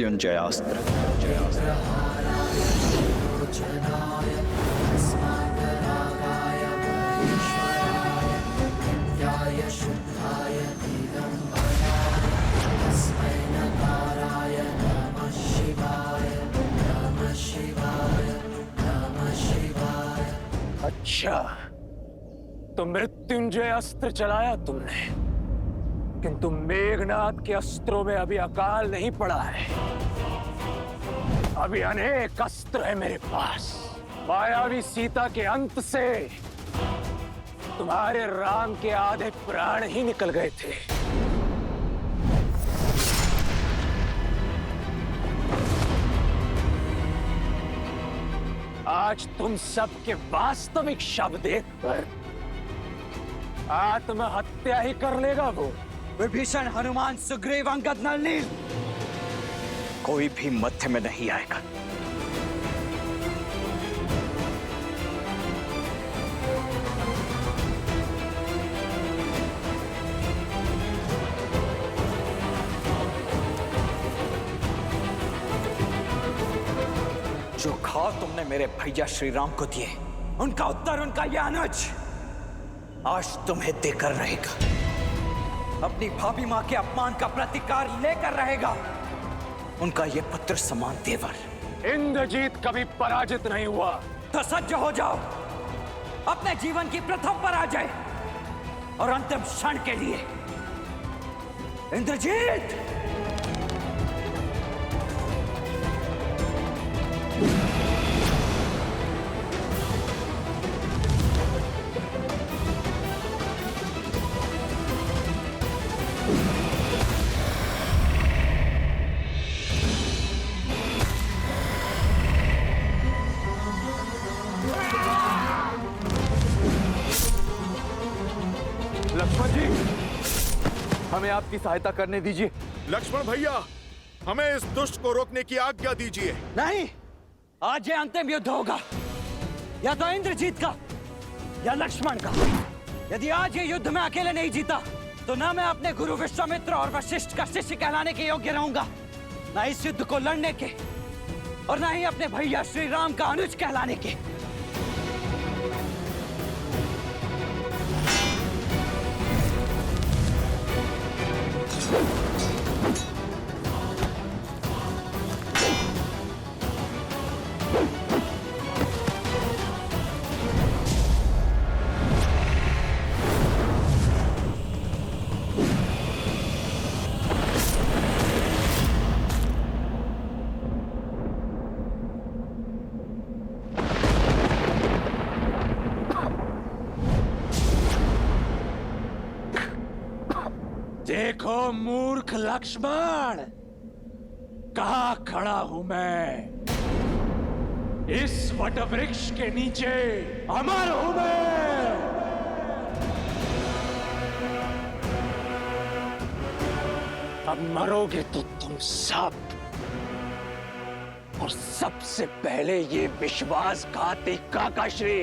मृत्युंजयास्त्र। अच्छा, तो मृत्युंजय अस्त्र चलाया तुमने, किंतु मेघनाद के अस्त्रों में अभी अकाल नहीं पड़ा है। अभी अनेक अस्त्र है मेरे पास। मायावी सीता के अंत से तुम्हारे राम के आधे प्राण ही निकल गए थे। आज तुम सबके वास्तविक शव देखकर आत्महत्या ही कर लेगा वो। विभीषण, हनुमान, सुग्रीव, अंगद, नल, नील, कोई भी मध्य में नहीं आएगा। जो घाव तुमने मेरे भैया श्री राम को दिए, उनका उत्तर उनका यह अनुज आज तुम्हें देकर रहेगा। अपनी भाभी मां के अपमान का प्रतिकार लेकर रहेगा उनका यह पुत्र समान देवर। इंद्रजीत कभी पराजित नहीं हुआ। तो सज्ज हो जाओ अपने जीवन की प्रथम पराजय और अंतिम क्षण के लिए। इंद्रजीत! लक्ष्मण जी, हमें आपकी सहायता करने दीजिए। लक्ष्मण भैया, हमें इस दुष्ट को रोकने की आज्ञा दीजिए। नहीं, आज ये अंतिम युद्ध होगा, या तो इंद्रजीत का या लक्ष्मण का। यदि आज ये युद्ध में अकेले नहीं जीता तो ना मैं अपने गुरु विश्वामित्र और वशिष्ठ का शिष्य कहलाने के योग्य रहूंगा, ना इस युद्ध को लड़ने के, और ना ही अपने भैया श्री राम का अनुज कहलाने के। देखो मूर्ख लक्ष्मण, कहां खड़ा हूं मैं। इस वटवृक्ष के नीचे अमर हूं मैं। अब मरोगे तो तुम सब, और सबसे पहले ये विश्वासघाती काकाश्री,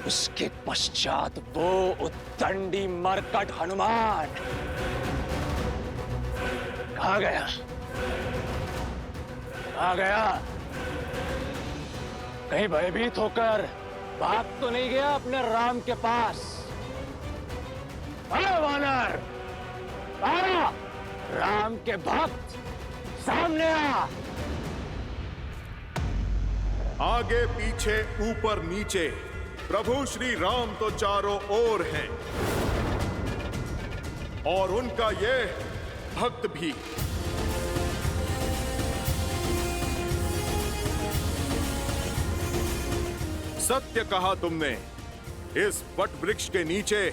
उसके पश्चात वो उद्दंडी मरकट हनुमान। कहाँ गया? कहाँ गया? कहीं भयभीत होकर भाग तो नहीं गया अपने राम के पास? अरे वानर, आ! राम के भक्त सामने आ। आगे पीछे ऊपर नीचे प्रभु श्री राम तो चारों ओर हैं, और उनका ये भक्त भी। सत्य कहा तुमने, इस वट वृक्ष के नीचे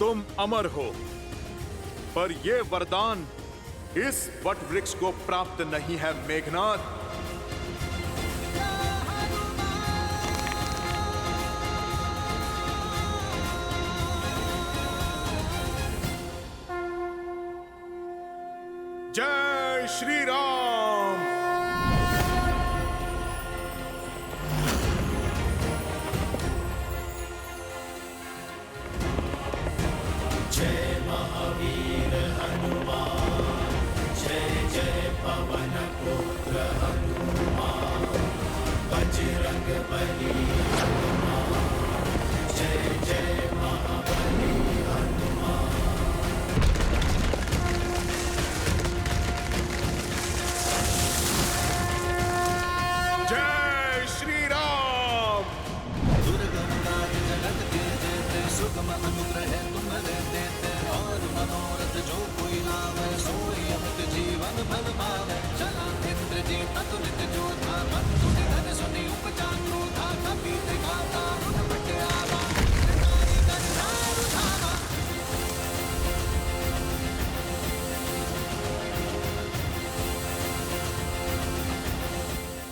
तुम अमर हो, पर यह वरदान इस वट वृक्ष को प्राप्त नहीं है मेघनाद। जय श्री राम। जय महावीर हनुमान, जय जय जय श्री राम।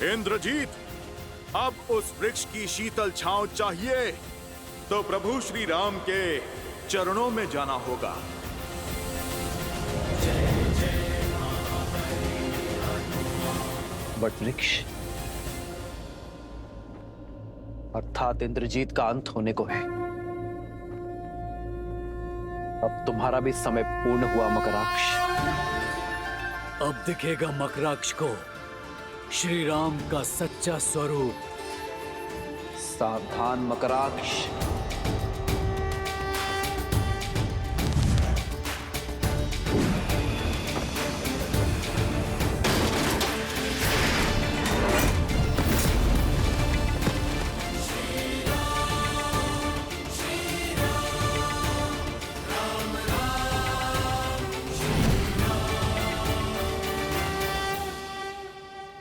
इंद्रजीत, अब उस वृक्ष की शीतल छांव चाहिए तो प्रभु श्री राम के चरणों में जाना होगा। बट वृक्ष अर्थात इंद्रजीत का अंत होने को है। अब तुम्हारा भी समय पूर्ण हुआ मकराक्ष। अब दिखेगा मकराक्ष को श्री राम का सच्चा स्वरूप। सावधान मकराक्ष।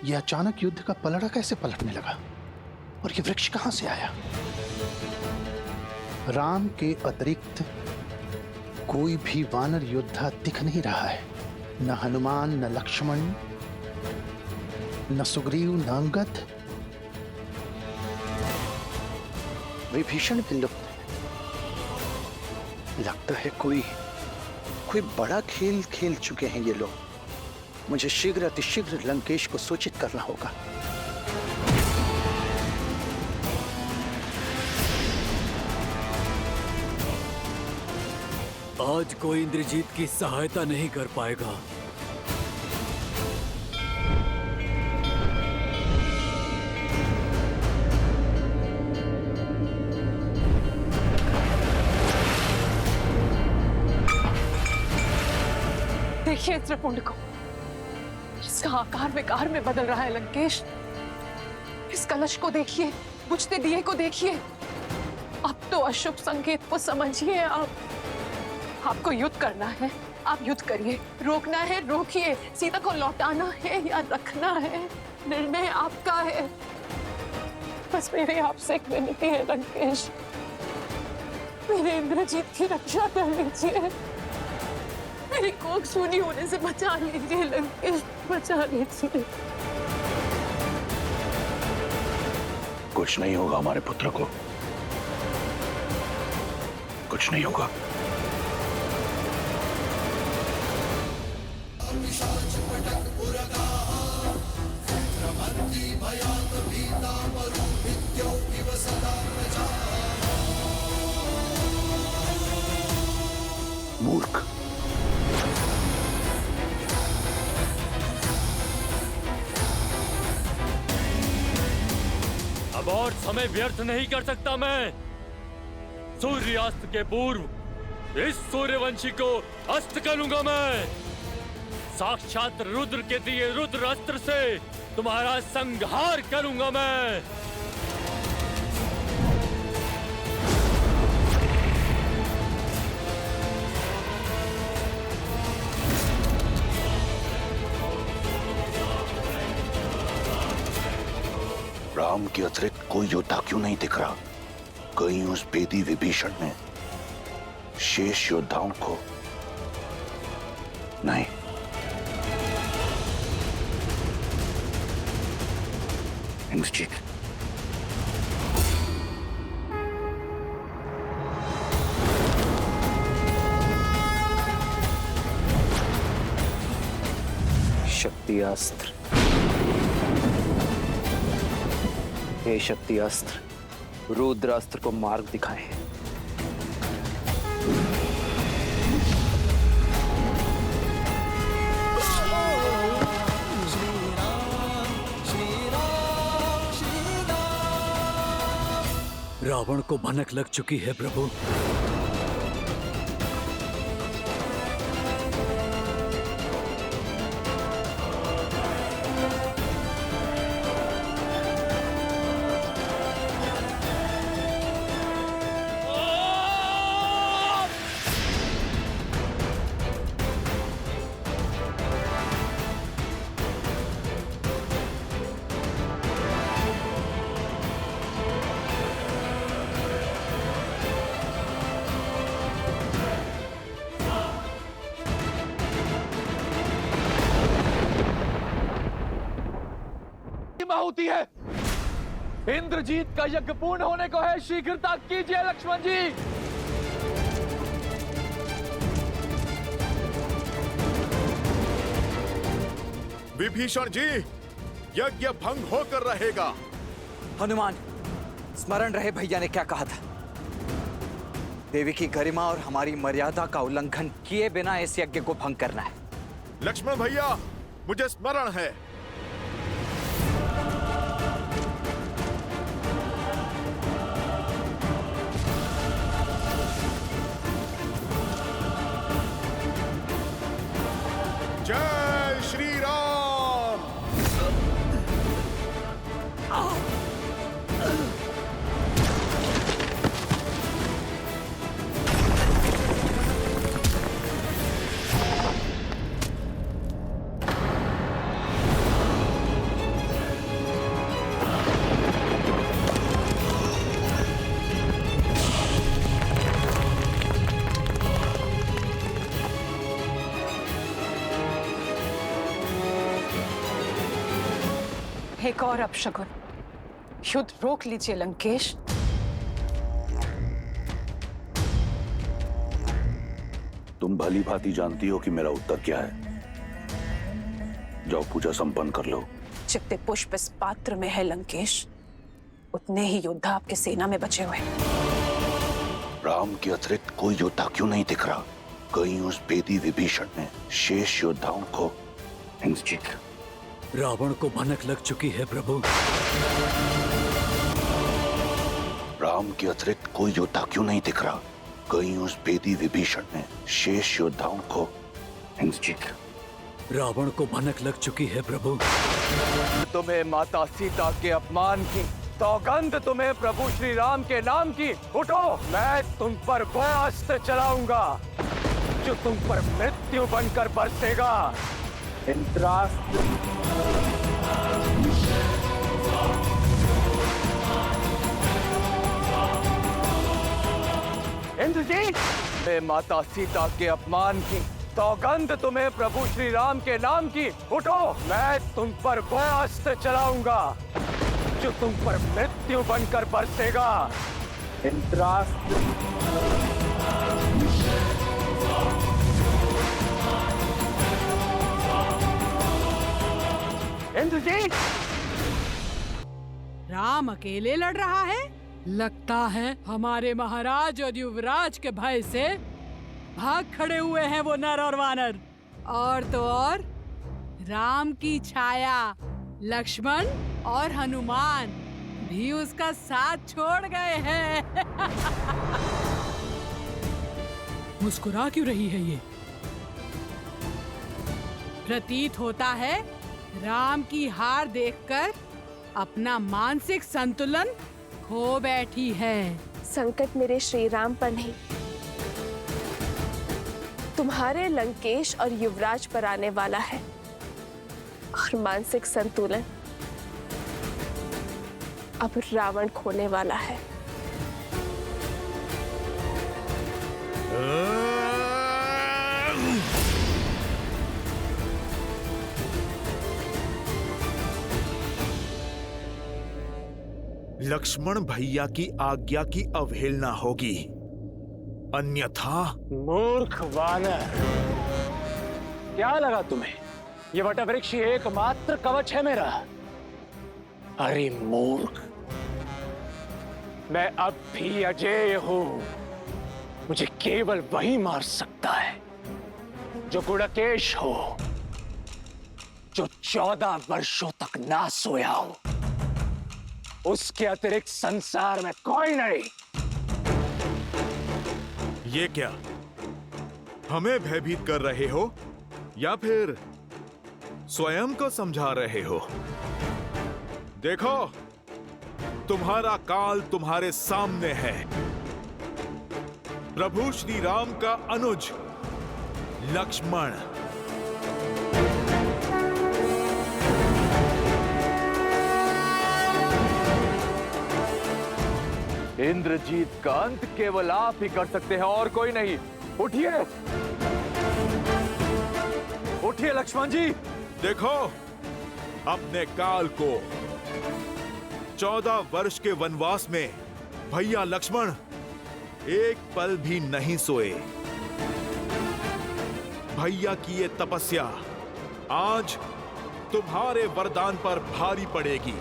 यह अचानक युद्ध का पलड़ा कैसे पलटने लगा और यह वृक्ष कहां से आया? राम के अतिरिक्त कोई भी वानर योद्धा दिख नहीं रहा है। न हनुमान, न लक्ष्मण, न सुग्रीव, न अंगद। विभीषण भी लुप्त है। लगता है कोई बड़ा खेल खेल चुके हैं ये लोग। मुझे शीघ्र अतिशीघ्र लंकेश को सूचित करना होगा। आज कोई इंद्रजीत की सहायता नहीं कर पाएगा। देखिए त्रिपुंड को, इसका आकार विकार में बदल रहा है लंकेश। इस कलश को देखिए, बुझते दिए को देखिए। अब तो अशुभ संकेत को समझिए। आपको युद्ध करना है, आप युद्ध करिए। रोकना है रोकिए। सीता को लौटाना है या रखना है, निर्णय आपका है। बस मेरी आपसे एक विनती है लंकेश, मेरे इंद्रजीत की रक्षा कर लीजिए। मेरी कोख सूनी होने से बचा लीजिए लंकेश, बचा लीजिए। कुछ नहीं होगा हमारे पुत्र को, कुछ नहीं होगा। मूर्ख, अब और समय व्यर्थ नहीं कर सकता मैं। सूर्यास्त के पूर्व इस सूर्यवंशी को अस्त करूंगा मैं। साक्षात रुद्र के दिए रुद्र अस्त्र से तुम्हारा संहार करूंगा मैं। राम के अतिरिक्त कोई योद्धा क्यों नहीं दिख रहा? कहीं उस बेदी विभीषण ने शेष योद्धाओं को नहीं। इंद्रजीत, शक्ति अस्त्र। हे शक्ति अस्त्र, रुद्र अस्त्र को मार्ग दिखाएं। रावण को भनक लग चुकी है प्रभु। होती है। इंद्रजीत का यज्ञ पूर्ण होने को है, शीघ्रता कीजिए लक्ष्मण जी। विभीषण जी, यज्ञ भंग होकर रहेगा। हनुमान, स्मरण रहे भैया ने क्या कहा था। देवी की गरिमा और हमारी मर्यादा का उल्लंघन किए बिना इस यज्ञ को भंग करना है। लक्ष्मण भैया, मुझे स्मरण है। जय श्री राम। एक और अपशकुन, युद्ध रोक लीजिए लंकेश। तुम भली भांति जानती हो कि मेरा उत्तर क्या है। जाओ पूजा संपन्न कर लो। जितने पुष्प इस पात्र में है लंकेश, उतने ही योद्धा आपके सेना में बचे हुए। राम के अतिरिक्त कोई योद्धा क्यों नहीं दिख रहा? कहीं उस बेदी विभीषण ने शेष योद्धाओं को हिंस जीत। रावण को भनक लग चुकी है प्रभु। राम के अतिरिक्त कोई योद्धा क्यों नहीं दिख रहा? कहीं उस बेदी विभीषण ने शेष योद्धाओं को हिंस जीत। रावण को भनक लग चुकी है प्रभु। तुम्हें माता सीता के अपमान की सौगंध, तुम्हें प्रभु श्री राम के नाम की। उठो, मैं तुम पर वह अस्त्र चलाऊंगा जो तुम पर मृत्यु बनकर बरसेगा। इंद्रास्त्र। इंद्रजीत, मैं माता सीता के अपमान की सौगंध, तुम्हें प्रभु श्री राम के नाम की। उठो, मैं तुम पर वह अस्त्र चलाऊंगा जो तुम पर मृत्यु बनकर बरसेगा। इंद्रास्त्र। इंद्रजीत, राम अकेले लड़ रहा है। लगता है हमारे महाराज और युवराज के भय से भाग खड़े हुए हैं वो नर और वानर। और तो और राम की छाया लक्ष्मण और हनुमान भी उसका साथ छोड़ गए हैं। मुस्कुरा क्यों रही है ये? प्रतीत होता है राम की हार देखकर अपना मानसिक संतुलन खो बैठी है। संकट मेरे श्री राम पर नहीं, तुम्हारे लंकेश और युवराज पर आने वाला है। और मानसिक संतुलन अब रावण खोने वाला है। लक्ष्मण भैया की आज्ञा की अवहेलना होगी, अन्यथा। मूर्ख वानर, क्या लगा तुम्हें ये वटवृक्ष एकमात्र कवच है मेरा? अरे मूर्ख, मैं अब भी अजेय हूं। मुझे केवल वही मार सकता है जो गुणकेश हो, जो 14 वर्षों तक ना सोया हो। उसके अतिरिक्त संसार में कोई नहीं। ये क्या हमें भयभीत कर रहे हो या फिर स्वयं को समझा रहे हो? देखो, तुम्हारा काल तुम्हारे सामने है। प्रभु श्री राम का अनुज लक्ष्मण। इंद्रजीत का अंत केवल आप ही कर सकते हैं और कोई नहीं। उठिए, उठिए लक्ष्मण जी। देखो, अपने काल को 14 वर्ष के वनवास में भैया लक्ष्मण एक पल भी नहीं सोए। भैया की ये तपस्या आज तुम्हारे वरदान पर भारी पड़ेगी।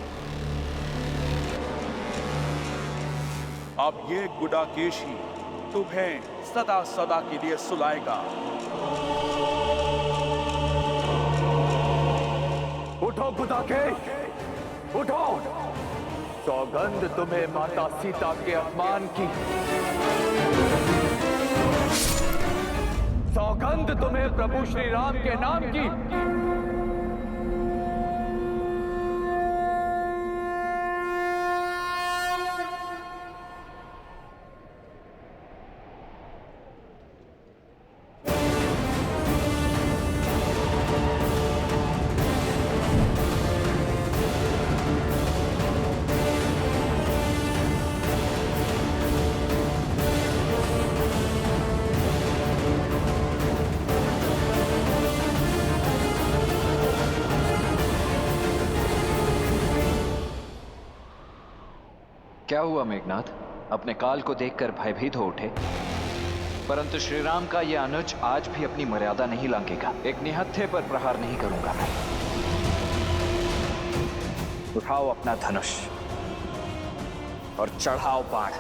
अब ये गुडाकेश ही तुम्हें सदा सदा के लिए सुलाएगा। उठो गुदाकेश, उठो। सौगंध तुम्हें माता सीता के अपमान की, सौगंध तुम्हें प्रभु श्री राम के नाम की। क्या हुआ मेघनाथ? अपने काल को देखकर भयभीत हो उठे, परंतु श्रीराम का यह अनुज आज भी अपनी मर्यादा नहीं लांघेगा। एक निहत्थे पर प्रहार नहीं करूंगा मैं। उठाओ अपना धनुष और चढ़ाओ बाण।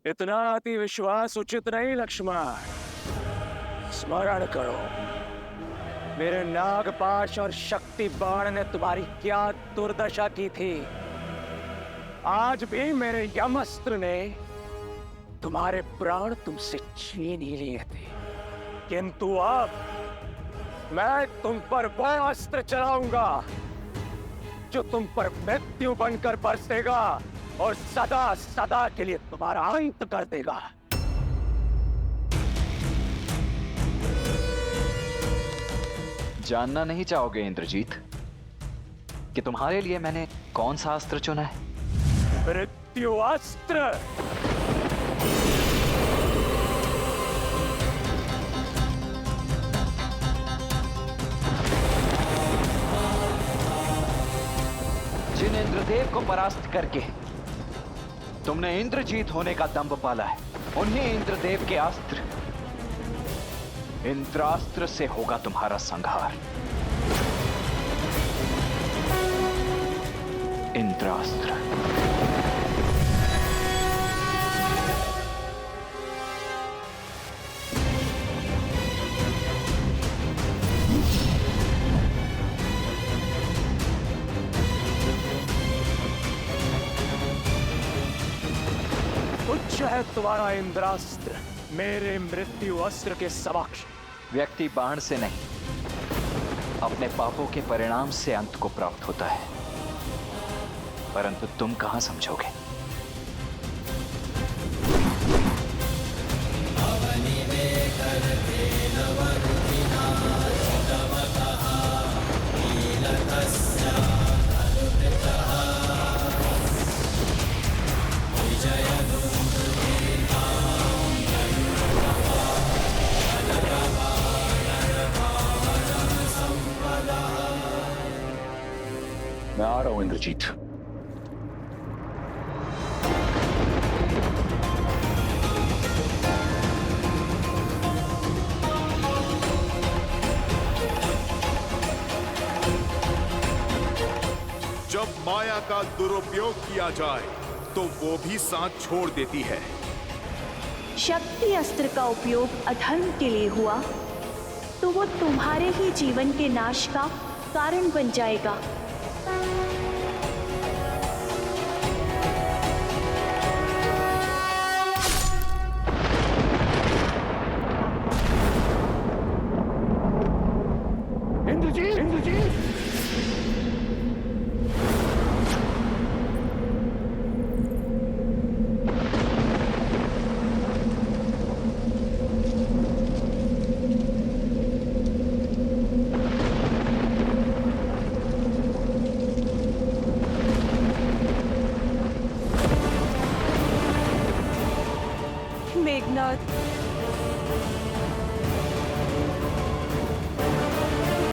इतना अति विश्वास उचित नहीं लक्ष्मण। स्मरण करो, मेरे नागपाश और शक्ति बाण ने तुम्हारी क्या दुर्दशा की थी। आज भी मेरे यमअस्त्र ने तुम्हारे प्राण तुमसे छीन ही लिए थे, किंतु अब मैं तुम पर वह अस्त्र चलाऊंगा जो तुम पर मृत्यु बनकर बरसेगा और सदा सदा के लिए तुम्हारा अंत कर देगा। जानना नहीं चाहोगे इंद्रजीत कि तुम्हारे लिए मैंने कौन सा अस्त्र चुना है? मृत्यु अस्त्र। जिन इंद्रदेव को परास्त करके तुमने इंद्रजीत होने का दंभ पाला है, उन्हीं इंद्रदेव के अस्त्र इंद्रास्त्र से होगा तुम्हारा संहार। इंद्रास्त्र। तुच्छ है तुम्हारा इंद्रास्त्र मेरे मृत्यु अस्त्र के समक्ष। व्यक्ति बाण से नहीं, अपने पापों के परिणाम से अंत को प्राप्त होता है, परंतु तुम कहां समझोगे? मैं आ रहा हूं इंद्रजीत। जब माया का दुरुपयोग किया जाए तो वो भी साथ छोड़ देती है। शक्ति अस्त्र का उपयोग अधर्म के लिए हुआ तो वो तुम्हारे ही जीवन के नाश का कारण बन जाएगा। मेघनाथ,